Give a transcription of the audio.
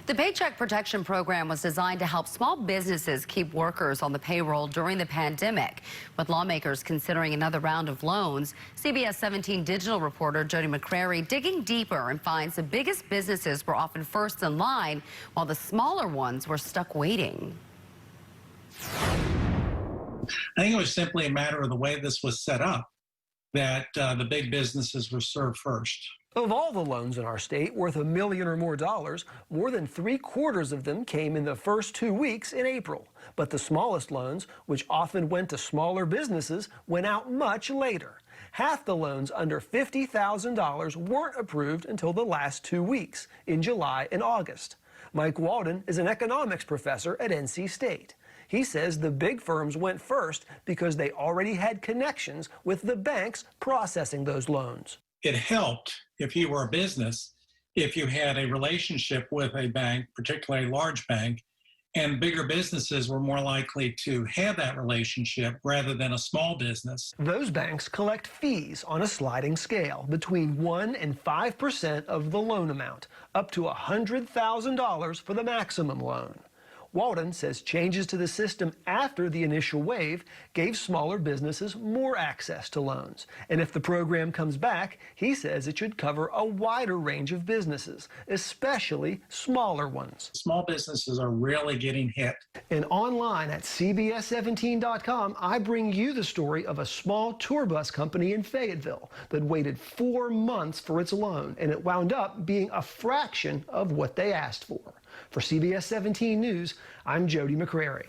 The Paycheck Protection Program was designed to help small businesses keep workers on the payroll during the pandemic. With lawmakers considering another round of loans, CBS 17 digital reporter Jody McCrary digging deeper and finds the biggest businesses were often first in line, while the smaller ones were stuck waiting. I think it was simply a matter of the way this was set up, that the big businesses were served first. Of all the loans in our state worth $1 million or more, more than 3/4 of them came in the first 2 weeks in April. But the smallest loans, which often went to smaller businesses, went out much later. Half the loans under $50,000 weren't approved until the last 2 weeks, in July and August. Mike Walden is an economics professor at NC State. He says the big firms went first because they already had connections with the banks processing those loans. It helped if you were a business, if you had a relationship with a bank, particularly a large bank, and bigger businesses were more likely to have that relationship rather than a small business. Those banks collect fees on a sliding scale between 1% and 5% of the loan amount, up to $100,000 for the maximum loan. Walden says changes to the system after the initial wave gave smaller businesses more access to loans. And if the program comes back, he says it should cover a wider range of businesses, especially smaller ones. Small businesses are really getting hit. And online at CBS17.com, I bring you the story of a small tour bus company in Fayetteville that waited 4 months for its loan, and it wound up being a fraction of what they asked for. For CBS 17 News, I'm Jody McCrary.